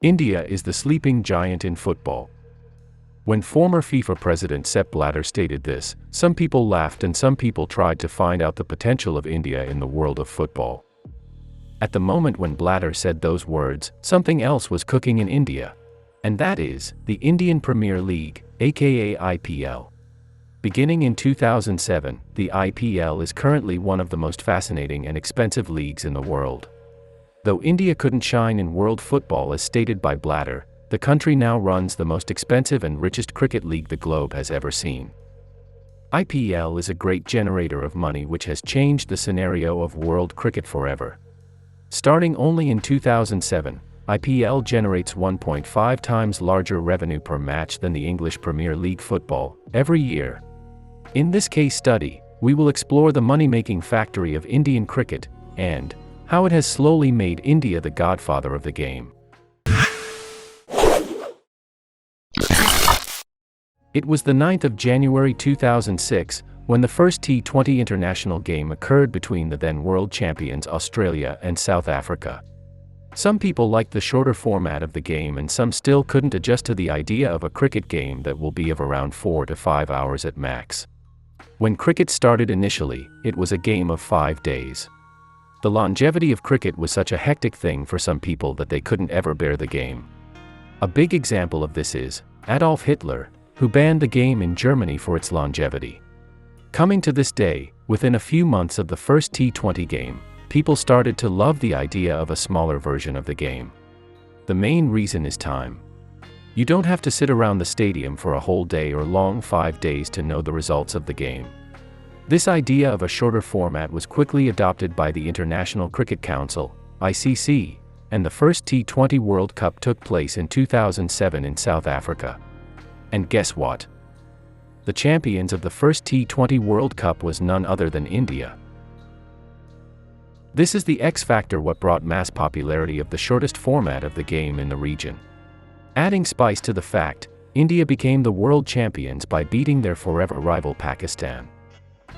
India is the sleeping giant in football. When former FIFA president Sepp Blatter stated this, some people laughed and some people tried to find out the potential of India in the world of football. At the moment when Blatter said those words, something else was cooking in India. And that is, the Indian Premier League, aka IPL. Beginning in 2007, the IPL is currently one of the most fascinating and expensive leagues in the world. Though India couldn't shine in world football as stated by Blatter, the country now runs the most expensive and richest cricket league the globe has ever seen. IPL is a great generator of money which has changed the scenario of world cricket forever. Starting only in 2007, IPL generates 1.5 times larger revenue per match than the English Premier League football, every year. In this case study, we will explore the money-making factory of Indian cricket, and how it has slowly made India the godfather of the game. It was the 9th of January 2006, when the first T20 international game occurred between the then world champions Australia and South Africa. Some people liked the shorter format of the game and some still couldn't adjust to the idea of a cricket game that will be of around 4 to 5 hours at max. When cricket started initially, it was a game of 5 days. The longevity of cricket was such a hectic thing for some people that they couldn't ever bear the game. A big example of this is Adolf Hitler, who banned the game in Germany for its longevity. Coming to this day, within a few months of the first T20 game, people started to love the idea of a smaller version of the game. The main reason is time. You don't have to sit around the stadium for a whole day or long 5 days to know the results of the game. This idea of a shorter format was quickly adopted by the International Cricket Council, ICC, and the first T20 World Cup took place in 2007 in South Africa. And guess what? The champions of the first T20 World Cup was none other than India. This is the X factor what brought mass popularity of the shortest format of the game in the region. Adding spice to the fact, India became the world champions by beating their forever rival Pakistan.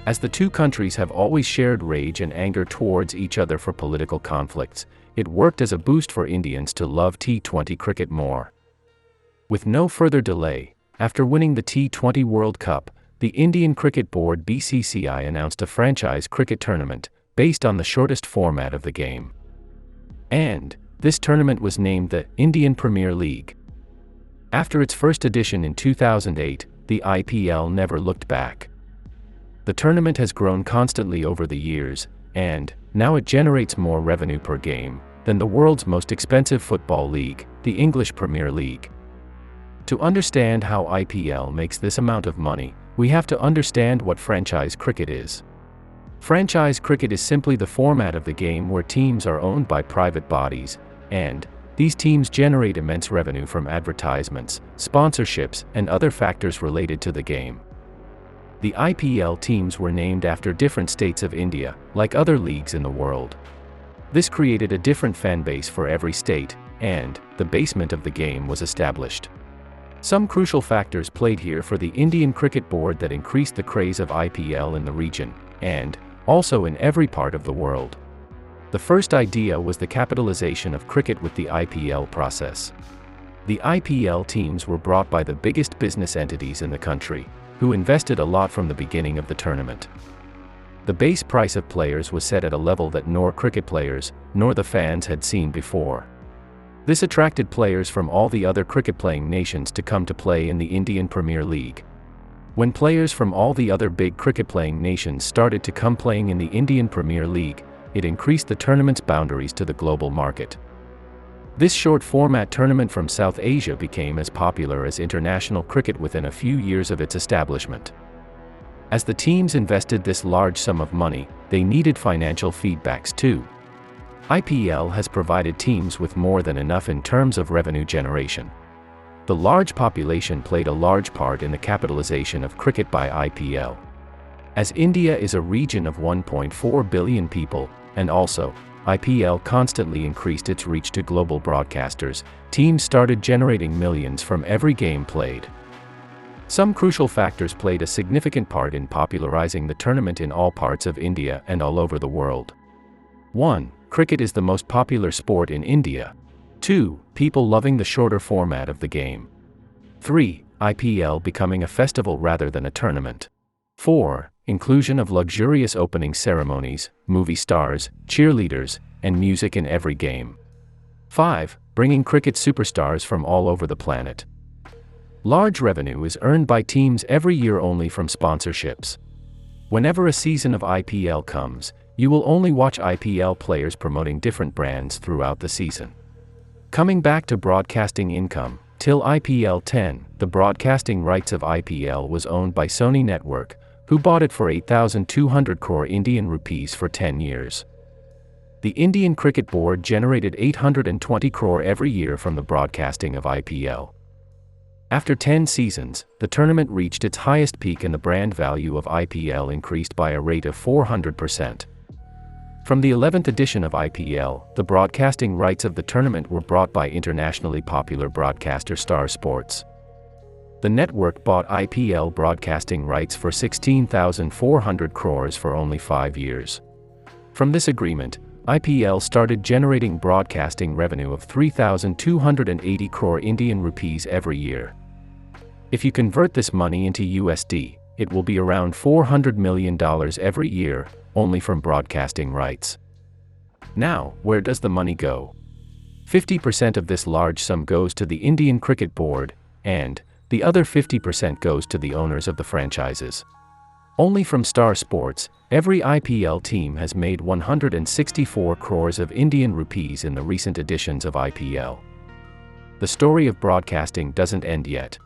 As the two countries have always shared rage and anger towards each other for political conflicts, it worked as a boost for Indians to love T20 cricket more. With no further delay, after winning the T20 World Cup, the Indian Cricket Board BCCI announced a franchise cricket tournament, based on the shortest format of the game. And this tournament was named the Indian Premier League. After its first edition in 2008, the IPL never looked back. The tournament has grown constantly over the years, and now it generates more revenue per game than the world's most expensive football league, the English Premier League. To understand how IPL makes this amount of money, we have to understand what franchise cricket is. Franchise cricket is simply the format of the game where teams are owned by private bodies, and these teams generate immense revenue from advertisements, sponsorships, and other factors related to the game. The IPL teams were named after different states of India, like other leagues in the world. This created a different fan base for every state, and the basement of the game was established. Some crucial factors played here for the Indian Cricket Board that increased the craze of IPL in the region, and also in every part of the world. The first idea was the capitalization of cricket with the IPL process. The IPL teams were brought by the biggest business entities in the country, who invested a lot from the beginning of the tournament. The base price of players was set at a level that nor cricket players, nor the fans had seen before. This attracted players from all the other cricket-playing nations to come to play in the Indian Premier League. When players from all the other big cricket-playing nations started to come playing in the Indian Premier League, it increased the tournament's boundaries to the global market. This short-format tournament from South Asia became as popular as international cricket within a few years of its establishment. As the teams invested this large sum of money, they needed financial feedbacks too. IPL has provided teams with more than enough in terms of revenue generation. The large population played a large part in the capitalization of cricket by IPL. As India is a region of 1.4 billion people, and also, IPL constantly increased its reach to global broadcasters, teams started generating millions from every game played. Some crucial factors played a significant part in popularizing the tournament in all parts of India and all over the world. 1. Cricket is the most popular sport in India. 2. People loving the shorter format of the game. 3. IPL becoming a festival rather than a tournament. 4. Inclusion of luxurious opening ceremonies, movie stars, cheerleaders, and music in every game. 5. Bringing cricket superstars from all over the planet. Large revenue is earned by teams every year only from sponsorships. Whenever a season of IPL comes, you will only watch IPL players promoting different brands throughout the season. Coming back to broadcasting income, till IPL 10, the broadcasting rights of IPL was owned by Sony Network, who bought it for 8,200 crore Indian rupees for 10 years. The Indian Cricket Board generated 820 crore every year from the broadcasting of IPL. After 10 seasons, the tournament reached its highest peak and the brand value of IPL increased by a rate of 400%. From the 11th edition of IPL, the broadcasting rights of the tournament were bought by internationally popular broadcaster Star Sports. The network bought IPL broadcasting rights for 16,400 crores for only 5 years. From this agreement, IPL started generating broadcasting revenue of 3,280 crore Indian rupees every year. If you convert this money into USD, it will be around $400 million every year, only from broadcasting rights. Now, where does the money go? 50% of this large sum goes to the Indian Cricket Board, and the other 50% goes to the owners of the franchises. Only from Star Sports, every IPL team has made 164 crores of Indian rupees in the recent editions of IPL. The story of broadcasting doesn't end yet.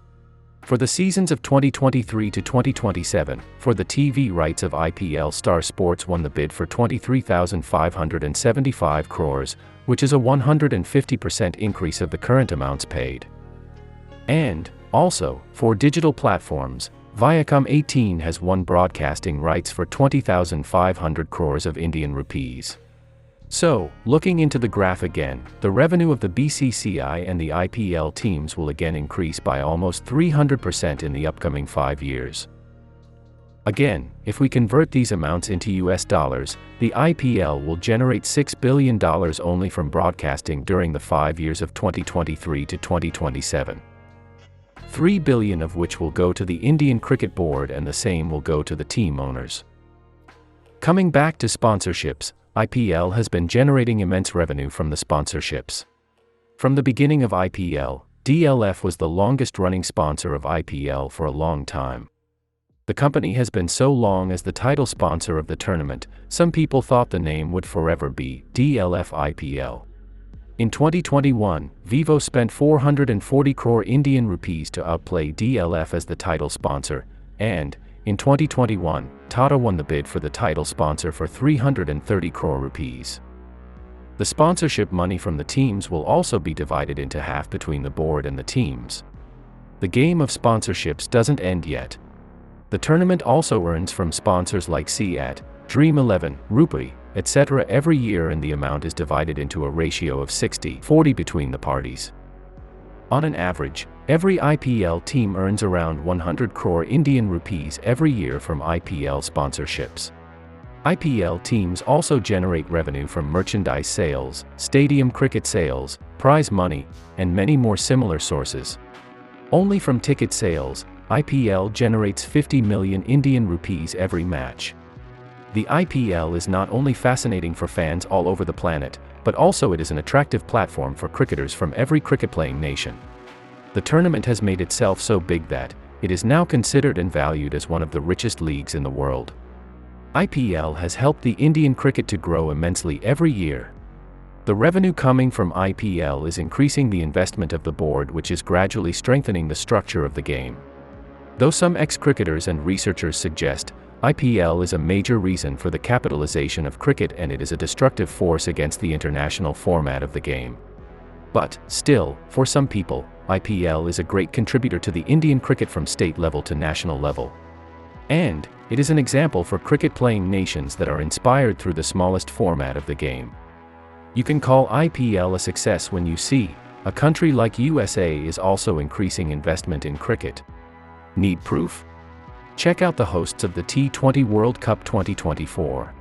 For the seasons of 2023 to 2027, for the TV rights of IPL, Star Sports won the bid for 23,575 crores, which is a 150% increase of the current amounts paid. And, also, for digital platforms, Viacom 18 has won broadcasting rights for 20,500 crores of Indian rupees. So, looking into the graph again, the revenue of the BCCI and the IPL teams will again increase by almost 300% in the upcoming 5 years. Again, if we convert these amounts into US dollars, the IPL will generate $6 billion only from broadcasting during the 5 years of 2023 to 2027. 3 billion of which will go to the Indian Cricket Board and the same will go to the team owners. Coming back to sponsorships, IPL has been generating immense revenue from the sponsorships. From the beginning of IPL, DLF was the longest-running sponsor of IPL for a long time. The company has been so long as the title sponsor of the tournament, some people thought the name would forever be DLF IPL. In 2021, Vivo spent 440 crore Indian rupees to outplay DLF as the title sponsor, and, in 2021, Tata won the bid for the title sponsor for 330 crore rupees. The sponsorship money from the teams will also be divided into half between the board and the teams. The game of sponsorships doesn't end yet. The tournament also earns from sponsors like Fiat, Dream 11, Rupee, etc. every year, and the amount is divided into a ratio of 60-40 between the parties. On an average, every IPL team earns around 100 crore Indian rupees every year from IPL sponsorships. IPL teams also generate revenue from merchandise sales, stadium cricket sales, prize money, and many more similar sources. Only from ticket sales, IPL generates 50 million Indian rupees every match. The IPL is not only fascinating for fans all over the planet, but also it is an attractive platform for cricketers from every cricket-playing nation. The tournament has made itself so big that it is now considered and valued as one of the richest leagues in the world. IPL has helped the Indian cricket to grow immensely every year. The revenue coming from IPL is increasing the investment of the board, which is gradually strengthening the structure of the game. Though some ex-cricketers and researchers suggest IPL is a major reason for the capitalization of cricket and it is a destructive force against the international format of the game. But, still, for some people, IPL is a great contributor to the Indian cricket from state level to national level. And, it is an example for cricket-playing nations that are inspired through the smallest format of the game. You can call IPL a success when you see a country like USA is also increasing investment in cricket. Need proof? Check out the hosts of the T20 World Cup 2024.